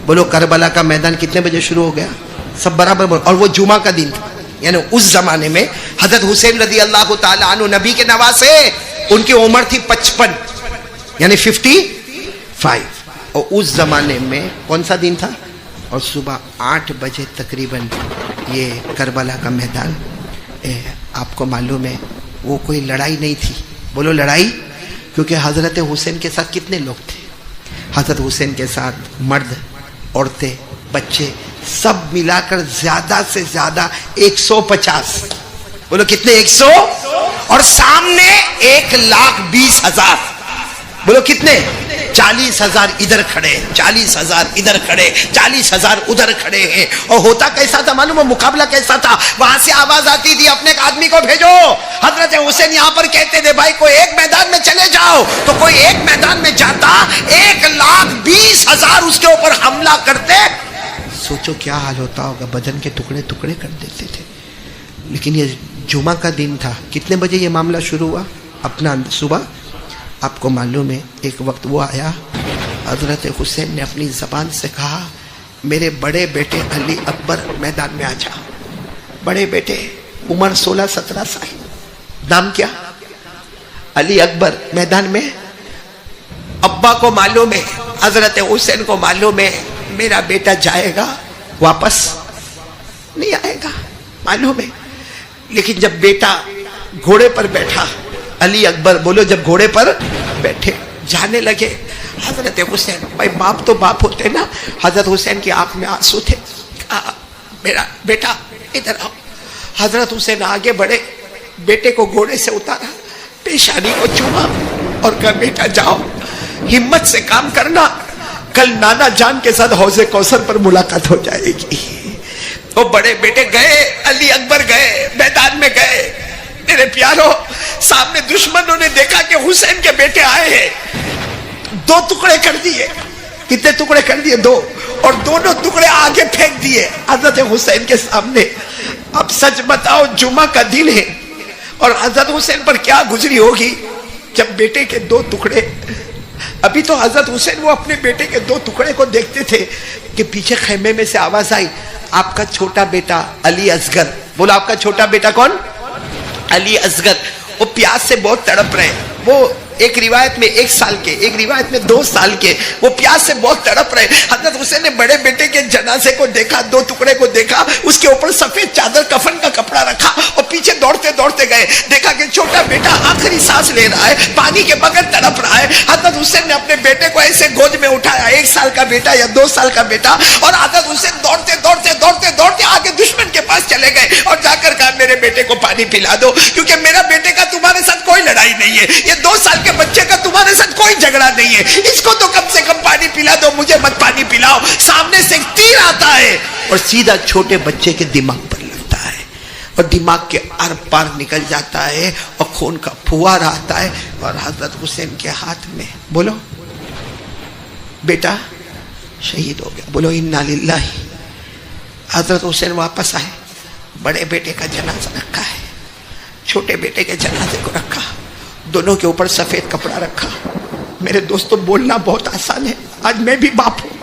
بولو کربلا کا میدان کتنے بجے شروع ہو گیا؟ سب برابر بولو. اور وہ جمعہ کا دن تھا. یعنی اس زمانے میں حضرت حسین رضی اللہ تعالی عنہ نبی کے نواسے، ان کی عمر تھی 55 یعنی 55. اور اس زمانے میں کون سا دن تھا؟ اور صبح 8 بجے تقریباً یہ کربلا کا میدان. آپ کو معلوم ہے وہ کوئی لڑائی نہیں تھی. بولو لڑائی. کیونکہ حضرت حسین کے ساتھ کتنے لوگ تھے؟ حضرت حسین کے ساتھ مرد، عورتیں، بچے سب ملا کر زیادہ سے زیادہ 150. بولو کتنے؟ 100. اور سامنے 1,20,000. بولو کتنے؟ 40,000 ادھر کھڑے، 40,000 ادھر کھڑے، 40,000 ادھر کھڑے ہیں. اور ہوتا کیسا تھا معلوم ہے؟ مقابلہ کیسا تھا؟ وہاں سے آواز آتی تھی اپنے ایک آدمی کو بھیجو. حضرت حسین یہاں پر کہتے تھے بھائی کوئی ایک میدان میں چلے جاؤ. تو کوئی ایک میدان میں جاتا، 1,20,000 اس کے اوپر حملہ کرتے. سوچو کیا حال ہوتا ہوگا. بدن کے ٹکڑے ٹکڑے کر دیتے تھے. لیکن یہ جمعہ کا دن تھا. کتنے بجے یہ معاملہ شروع ہوا؟ اپنا صبح. آپ کو معلوم ہے ایک وقت وہ آیا، حضرت حسین نے اپنی زبان سے کہا میرے بڑے بیٹے علی اکبر میدان میں آ جا. بڑے بیٹے عمر 16-17 سال، نام کیا؟ علی اکبر میدان میں. ابا کو معلوم ہے، حضرت حسین کو معلوم ہے میرا بیٹا جائے گا واپس نہیں آئے گا، معلوم ہے. لیکن جب بیٹا گھوڑے پر بیٹھا، علی اکبر بولو جب گھوڑے پر بیٹھے جانے لگے، حضرت حسین، بھائی باپ تو باپ ہوتے نا. حضرت حسین کی آنکھ میں آنسو تھے. میرا بیٹا ادھر آؤ. حضرت حسین آگے بڑھے، بیٹے کو گھوڑے سے اتارا، پیشانی کو چوما اور کہا بیٹا جاؤ، ہمت سے کام کرنا، کل نانا جان کے ساتھ حوض کوثر پر ملاقات ہو جائے گی. وہ بڑے بیٹے گئے، علی اکبر گئے، میدان میں گئے. میرے پیارو، سامنے دشمنوں نے دیکھا کہ حسین کے بیٹے آئے ہیں، 2 ٹکڑے کر دیے. کتنے ٹکڑے کر دیے؟ 2. اور دونوں ٹکڑے آگے پھینک دیے حضرت حسین کے سامنے. اب سچ بتاؤ جمعہ کا دن ہے اور حضرت حسین پر کیا گزری ہوگی جب بیٹے کے 2 ٹکڑے. ابھی تو حضرت حسین وہ اپنے بیٹے کے 2 ٹکڑے کو دیکھتے تھے کہ پیچھے خیمے میں سے آواز آئی آپ کا چھوٹا بیٹا علی اصغر. بولا آپ کا چھوٹا بیٹا کون؟ علی اصغر. وہ پیاس سے بہت تڑپ رہے. وہ ایک روایت میں 1 سال کے، ایک روایت میں 2 سال کے، وہ پیاس سے بہت تڑپ رہے. حضرت حسین نے بڑے بیٹے کے جنازے کو دیکھا، 2 ٹکڑے کو دیکھا، اس کے اوپر سفید چادر کفن کا کپڑا رکھا اور پیچھے دوڑتے دوڑتے گئے. دیکھا کہ چھوٹا بیٹا آخری سانس لے رہا ہے، پانی کے بغیر تڑپ رہا ہے. حضرت حسین نے اپنے بیٹے کو ایسے گود میں اٹھایا، 1 سال کا بیٹا یا 2 سال کا بیٹا. اور حضرت حسین دوڑتے دوڑتے دوڑتے دوڑتے آگے دشمن کے پاس چلے گئے اور جا کر کہا میرے بیٹے کو پانی پلا دو، کیونکہ میرا بیٹے کا تمہارے ساتھ کوئی لڑائی نہیں ہے، یہ 2 سال کے بچے کا تمہارے ساتھ کوئی جھگڑا نہیں ہے، اس کو تو کم سے کم پانی پلا دو، مجھے مت پانی پلاؤ. سامنے سے ایک تیر آتا ہے اور سیدھا چھوٹے بچے کے دماغ پر لگتا ہے اور دماغ کے ار پار نکل جاتا ہے اور خون کا پھوار آتا ہے اور حضرت حسین کے ہاتھ میں. بولو بیٹا شہید ہو گیا. بولو انا للہ. حضرت حسین واپس آئے، بڑے بیٹے کا جنازہ رکھا ہے، چھوٹے بیٹے کے جنازے کو رکھا، دونوں کے اوپر سفید کپڑا رکھا. میرے دوستوں بولنا بہت آسان ہے. آج میں بھی باپ ہوں،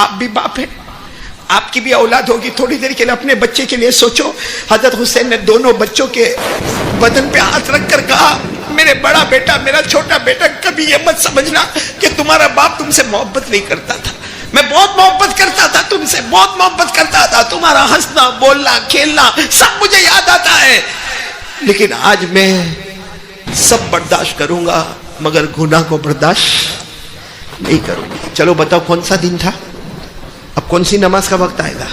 آپ بھی باپ ہیں، آپ کی بھی اولاد ہوگی. تھوڑی دیر کے لیے اپنے بچے کے لیے سوچو. حضرت حسین نے دونوں بچوں کے بدن پہ ہاتھ رکھ کر کہا میرے بڑا بیٹا، میرا چھوٹا بیٹا، کبھی یہ مت سمجھنا کہ تمہارا باپ تم سے محبت نہیں کرتا تھا. میں بہت محبت کرتا تھا تم سے، بہت محبت کرتا تھا. تمہارا ہنسنا، بولنا، کھیلنا سب مجھے یاد آتا ہے. لیکن آج میں سب برداشت کروں گا مگر گناہ کو برداشت نہیں کروں گا. چلو بتاؤ کون سا دن تھا؟ اب کون سی نماز کا وقت آئے گا؟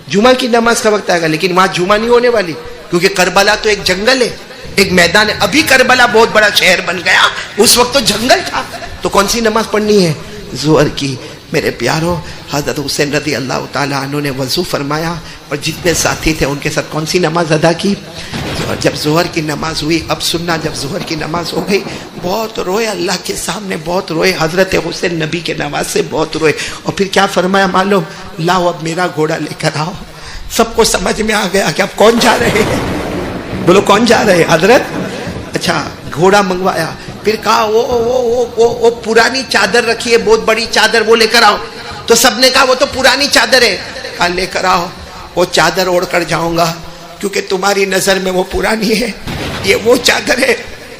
جمعہ کی نماز کا وقت آئے گا. لیکن وہاں جمعہ نہیں ہونے والی، کیونکہ کربلا تو ایک جنگل ہے، ایک میدان ہے. ابھی کربلا بہت بڑا شہر بن گیا، اس وقت تو جنگل تھا. تو کون سی نماز پڑھنی ہے؟ ظہر کی. میرے پیارو، حضرت حسین رضی اللہ تعالیٰ عنہ نے وضو فرمایا اور جتنے ساتھی تھے ان کے ساتھ کون سی نماز ادا کی؟ جب ظہر کی نماز ہوئی. اب سننا، جب ظہر کی نماز ہو گئی بہت روئے اللہ کے سامنے، بہت روئے. حضرت حسین نبی کے نواز سے بہت روئے. اور پھر کیا فرمایا معلوم؟ لاؤ اب میرا گھوڑا لے کر آؤ. سب کو سمجھ میں آ گیا کہ اب کون جا رہے ہیں. بولو کون جا رہے ہیں؟ حضرت. اچھا گھوڑا منگوایا. پھر کہا وہ پرانی چادر رکھی ہے، بہت بڑی چادر، وہ لے کر آؤ. تو سب نے کہا وہ تو پرانی چادر ہے. کہا لے کر آؤ. وہ چادر اوڑھ کر جاؤں گا کیونکہ تمہاری نظر میں وہ پرانی ہے. یہ وہ چادر ہے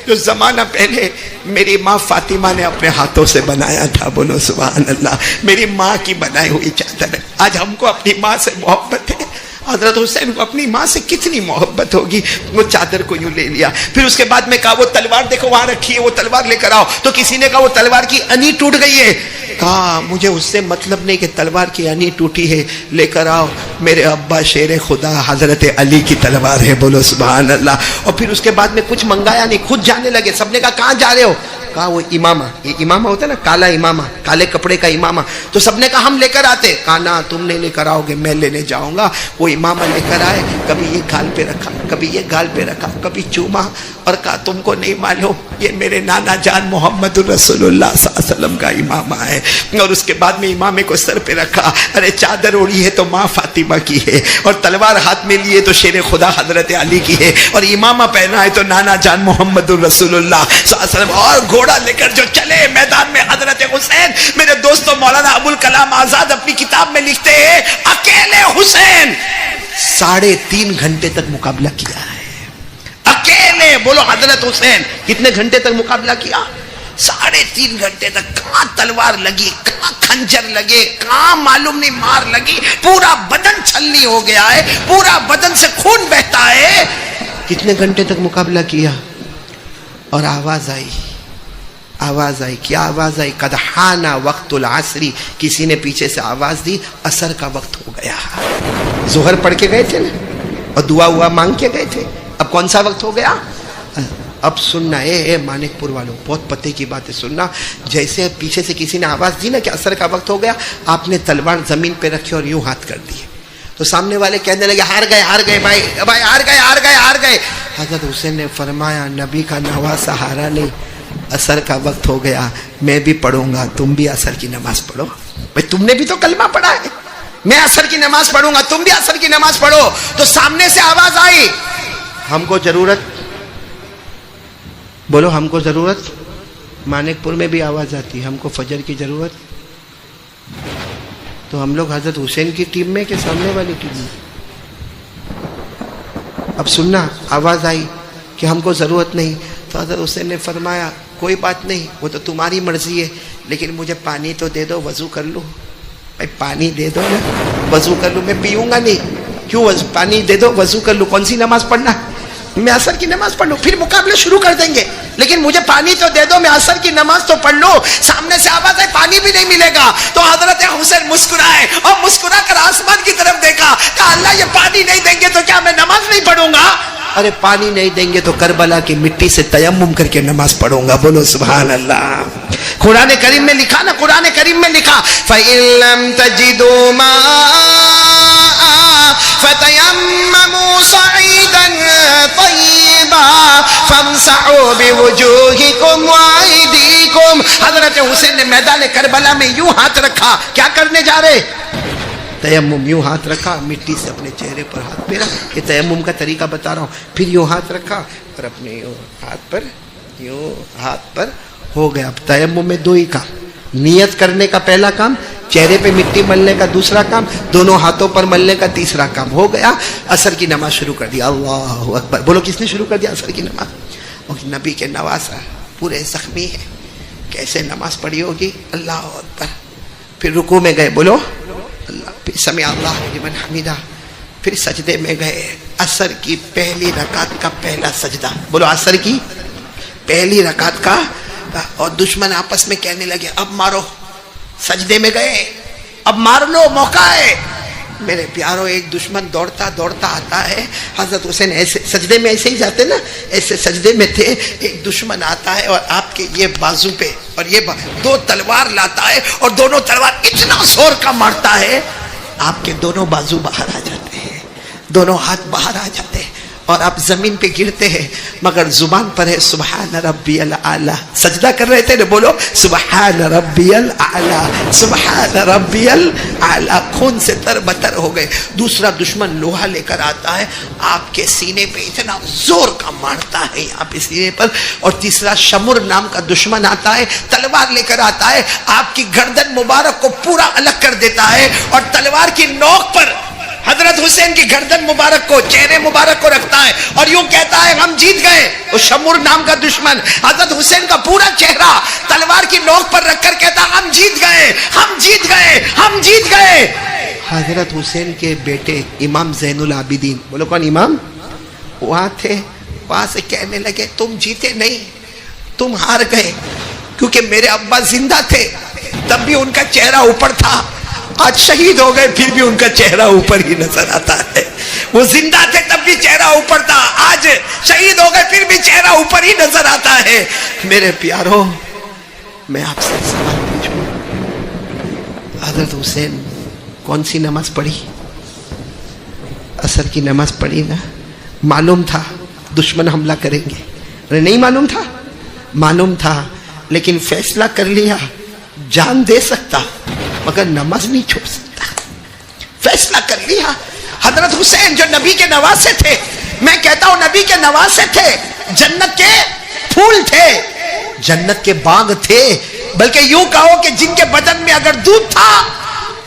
جو زمانہ پہلے میری ماں فاطمہ نے اپنے ہاتھوں سے بنایا تھا. بولو سبحان اللہ. میری ماں کی بنائی ہوئی چادر ہے. آج ہم کو اپنی ماں سے محبت ہے. حضرت حسین کو اپنی ماں سے کتنی محبت ہوگی. وہ چادر کو یوں لے لیا. پھر اس کے بعد میں کہا وہ تلوار دیکھو وہاں رکھی ہے, وہ تلوار لے کر آؤ. تو کسی نے کہا وہ تلوار کی انی ٹوٹ گئی ہے. کہا مجھے اس سے مطلب نہیں کہ تلوار کی انی ٹوٹی ہے, لے کر آؤ. میرے ابا شیر خدا حضرت علی کی تلوار ہے. بولو سبحان اللہ. اور پھر اس کے بعد میں کچھ منگایا نہیں, خود جانے لگے. سب نے کہا کہاں جا رہے ہو؟ کہا وہ امامہ, یہ امامہ ہوتا ہے نا, کالا امامہ, کالے کپڑے کا امامہ. تو سب نے کہا ہم لے کر آتے. کہا نہ تم نہیں لے کر آؤ گے, میں لینے جاؤں گا. وہ امامہ لے کر آئے. کبھی یہ گال پہ رکھا, کبھی یہ گال پہ رکھا, کبھی چوما, اور کہا تم کو نہیں معلوم یہ میرے نانا جان محمد رسول اللہ صلی اللہ علیہ وسلم کا امامہ ہے. اور اس کے بعد میں امامے کو سر پہ رکھا. ارے چادر اوڑھی ہے تو ماں فاطمہ کی ہے, اور تلوار ہاتھ میں لیے تو شیر خدا حضرت علی کی ہے, اور امامہ پہنا ہے تو نانا جان محمد رسول اللہ صلی اللہ علیہ وسلم. اور گھوڑا لے کر جو چلے میدان میں حضرت حسین. میرے دوستوں مولانا ابوالکلام آزاد اپنی کتاب میں لکھتے ہیں اکیلے حسین 3.5 گھنٹے تک مقابلہ کیا ہے. اکیلے. بولو حضرت حسین کتنے گھنٹے تک مقابلہ کیا؟ 3.5 گھنٹے تک. کہاں تلوار لگی, کہاں خنجر لگے, کہاں معلوم نہیں مار لگی. پورا بدن چھلنی ہو گیا ہے, پورا بدن سے خون بہتا ہے. کتنے گھنٹے تک مقابلہ کیا؟ اور آواز آئی. آواز آئی. کیا آواز آئی؟ قد حان وقت العصری. کسی نے پیچھے سے آواز دی عصر کا وقت ہو گیا. ظہر پڑھ کے گئے تھے نا, اور دعا ہوا مانگ کے گئے تھے. اب کون سا وقت ہو گیا؟ اب سننا اے مانک پور والوں, بہت پتے کی باتیں سننا. جیسے پیچھے سے کسی نے آواز دی نا کہ عصر کا وقت ہو گیا, آپ نے تلوار زمین پہ رکھی اور یوں ہاتھ کر دیے. تو سامنے والے کہنے لگے ہار گئے, ہار گئے بھائی, بھائی ہار گئے, ہار گئے, ہار گئے. حضرت حسین نے فرمایا نبی کا نواسا ہارا نہیں, عصر کا وقت ہو گیا, میں بھی پڑھوں گا, تم بھی عصر کی نماز پڑھو. بھائی تم نے بھی تو کلمہ پڑھا ہے, میں عصر کی نماز پڑھوں گا, تم بھی عصر کی نماز پڑھو. تو سامنے سے آواز آئی ہم کو ضرورت, بولو ہم کو ضرورت. مانک پور میں بھی آواز آتی ہم کو فجر کی ضرورت. تو ہم لوگ حضرت حسین کی ٹیم میں کہ سامنے والی ٹیم میں؟ اب سننا, آواز آئی کہ ہم کو ضرورت نہیں. تو حضرت حسین نے فرمایا کوئی بات نہیں, وہ تو تمہاری مرضی ہے, لیکن مجھے پانی تو دے دو, وضو کر لوں. بھائی پانی دے دو نا, وضو کر لوں. میں پیوں گا نہیں, کیوں؟ پانی دے دو, وضو کر لوں. کون سی نماز پڑھنا؟ میں عصر کی نماز پڑھ لوں, پھر مقابلہ شروع کر دیں گے, لیکن مجھے پانی تو دے دو, میں عصر کی نماز تو پڑھ لوں. سامنے سے آواز ہے پانی بھی نہیں ملے گا. تو حضرت حسین مسکرائے, اور مسکرا کر آسمان کی طرف دیکھا. کہا اللہ یہ پانی نہیں دیں گے تو کیا میں نماز نہیں پڑھوں گا؟ ارے پانی نہیں دیں گے تو کربلا کی مٹی سے تیمم کر کے نماز پڑھوں گا. بولو سبحان اللہ. قرآن کریم میں لکھا نا, قرآن کریم میں لکھا فَإِن لَمْ تَجِدُوا مَاءً فَتَيَمَّمُوا صَعِيدًا طَيِّبًا فَامْسَحُوا بِوُجُوهِكُمْ وَأَيْدِيكُمْ. حضرت حسین نے میدان کربلا میں یوں ہاتھ رکھا. کیا کرنے جا رہے؟ تیمم. یوں ہاتھ رکھا, مٹی سے اپنے چہرے پر ہاتھ پھیرا. یہ تیمم کا طریقہ بتا رہا ہوں. پھر یوں ہاتھ رکھا اور اپنے یوں ہاتھ پر, یوں ہاتھ پر ہو گیا. اب تیمم میں 2 ہی کام, نیت کرنے کا پہلا کام, چہرے پہ مٹی ملنے کا دوسرا کام, دونوں ہاتھوں پر ملنے کا تیسرا کام. ہو گیا. عصر کی نماز شروع کر دیا. اللہ اکبر. بولو کس نے شروع کر دیا عصر کی نماز؟ اور نبی کے نواسا پورے زخمی ہے, کیسے نماز پڑھی ہوگی. اللہ اکبر. پھر رکوع میں گئے, بولو اللہ, پھر سمع اللہ لمن حمیدہ, پھر سجدے میں گئے. عصر کی پہلی رکعت کا پہلا سجدہ. بولو عصر کی پہلی رکعت کا. اور دشمن آپس میں کہنے لگے اب مارو. سجدے میں گئے, اب مار لو, موقع ہے. میرے پیاروں, ایک دشمن دوڑتا دوڑتا آتا ہے. حضرت حسین ایسے سجدے میں ایسے ہی جاتے نا, ایسے سجدے میں تھے. ایک دشمن آتا ہے اور آپ کے یہ بازو پہ اور یہ 2 تلوار لاتا ہے, اور دونوں تلوار اتنا زور کا مارتا ہے آپ کے دونوں بازو باہر آ جاتے ہیں, دونوں ہاتھ باہر آ جاتے ہیں. اور آپ زمین پہ گرتے ہیں مگر زبان پر ہے سبحان ربی الاعلی. سجدہ کر رہے تھے نا, بولو سبحان ربی الاعلی, سبحان ربی الاعلی. خون سے تر بتر ہو گئے. دوسرا دشمن لوہا لے کر آتا ہے, آپ کے سینے پہ اتنا زور کا مارتا ہے یہاں پہ سینے پر. اور تیسرا شمر نام کا دشمن آتا ہے, تلوار لے کر آتا ہے, آپ کی گردن مبارک کو پورا الگ کر دیتا ہے اور تلوار کی نوک پر حضرت حسین کی گردن مبارک کو, چہرے مبارک کو رکھتا ہے اور یوں کہتا ہے ہم جیت گئے. وہ شمر نام کا دشمن حضرت حسین کا پورا چہرہ تلوار کی نوک پر رکھ کر کہتا ہم جیت گئے, ہم جیت گئے, ہم جیت گئے. حضرت حسین کے بیٹے امام زین العابدین, بولو کون امام, وہاں تھے. وہاں سے کہنے لگے تم جیتے نہیں, تم ہار گئے, کیونکہ میرے ابا زندہ تھے تب بھی ان کا چہرہ اوپر تھا, آج شہید ہو گئے پھر بھی ان کا چہرہ اوپر ہی نظر آتا ہے. وہ زندہ تھے تب بھی چہرہ اوپر تھا, آج شہید ہو گئے پھر بھی چہرہ اوپر ہی نظر آتا ہے. میرے پیارو, میں آپ سے سوال پوچھوں, حضرت حسین کون سی نماز پڑھی؟ عصر کی نماز پڑھی نا. معلوم تھا دشمن حملہ کریں گے, نہیں معلوم تھا؟ معلوم تھا, لیکن فیصلہ کر لیا جان دے سکتا مگر نماز نہیں چھوڑ سکتا. فیصلہ کر لیا. حضرت حسین جو نبی کے نواسے تھے, میں کہتا ہوں نبی کے نواسے تھے, جنت کے پھول تھے, جنت کے باغ تھے, بلکہ یوں کہو کہ جن کے بدن میں اگر دودھ تھا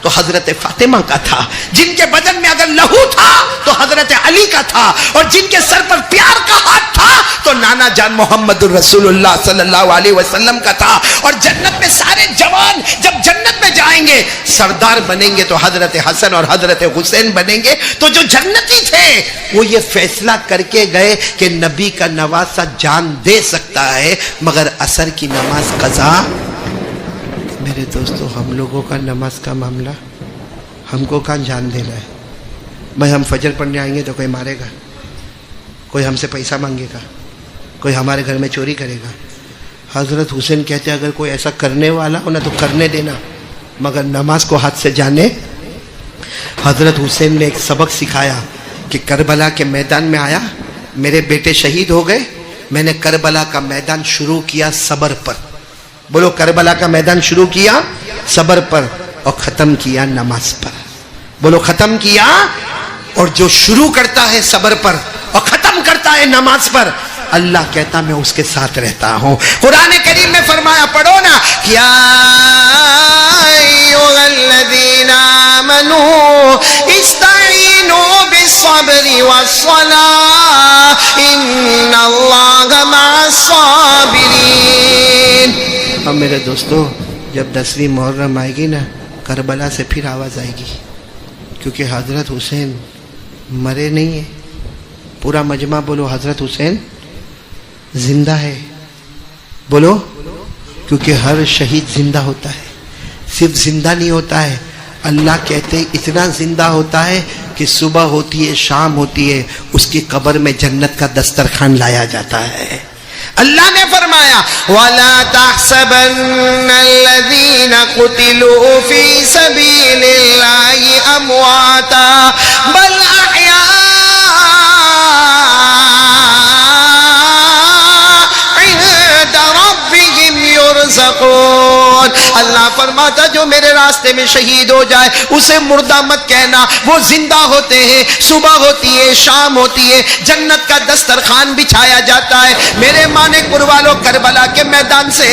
تو حضرت فاطمہ کا تھا, جن کے بدن میں اگر لہو تھا تو حضرت علی کا تھا, اور جن کے سر پر پیار کا ہاتھ تھا تو نانا جان محمد الرسول اللہ صلی اللہ علیہ وسلم کا تھا. اور جنت میں سارے جوان جب جنت میں جائیں گے سردار بنیں گے تو حضرت حسن اور حضرت حسین بنیں گے. تو جو جنتی تھے وہ یہ فیصلہ کر کے گئے کہ نبی کا نواسا جان دے سکتا ہے مگر عصر کی نماز قضا. میرے دوستو, ہم لوگوں کا نماز کا معاملہ ہم کو کہاں جان دینا ہے. بھائی ہم فجر پڑھنے آئیں گے تو کوئی مارے گا, کوئی ہم سے پیسہ مانگے گا, کوئی ہمارے گھر میں چوری کرے گا. حضرت حسین کہتے ہیں اگر کوئی ایسا کرنے والا ہو نا تو کرنے دینا مگر نماز کو ہاتھ سے جانے. حضرت حسین نے ایک سبق سکھایا کہ کربلا کے میدان میں آیا, میرے بیٹے شہید ہو گئے, میں نے کربلا کا میدان شروع کیا صبر پر. بولو کربلا کا میدان شروع کیا صبر پر اور ختم کیا نماز پر. بولو ختم کیا. اور جو شروع کرتا ہے صبر پر اور ختم کرتا ہے نماز پر, اللہ کہتا میں اس کے ساتھ رہتا ہوں. قرآن کریم میں فرمایا, پڑھو نا, یا ایھا الذین آمنوا استعینوا بالصبر والصلاۃ ان اللہ مع الصابرین. اب میرے دوستو, جب 10ویں محرم آئے گی نا, کربلا سے پھر آواز آئے گی, کیونکہ حضرت حسین مرے نہیں ہیں. پورا مجمع بولو حضرت حسین زندہ ہے. بولو, کیونکہ ہر شہید زندہ ہوتا ہے, صرف زندہ نہیں ہوتا ہے, اللہ کہتے اتنا زندہ ہوتا ہے کہ صبح ہوتی ہے شام ہوتی ہے اس کی قبر میں جنت کا دسترخوان لایا جاتا ہے. اللہ نے فرمایا وَلَا تَحْسَبَنَّ الَّذِينَ قُتِلُوا فِي سَبِيلِ اللَّهِ أَمْوَاتًا بَلْ أَحْيَاءٌ عِندَ رَبِّهِمْ يُرْزَقُونَ. اللہ فرماتا جو میرے راستے میں شہید ہو جائے اسے مردہ مت کہنا, وہ زندہ ہوتے ہیں, صبح ہوتی ہے شام ہوتی ہے, جنت کا دسترخوان بچھایا جاتا ہے. میرے مانک پور والوں, کربلا کے میدان سے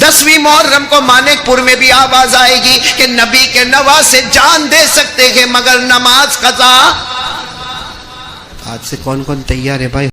10ویں محرم کو مانک پور میں بھی آواز آئے گی کہ نبی کے نواسے جان دے سکتے ہیں مگر نماز قضا. آج سے کون کون تیار ہے بھائی؟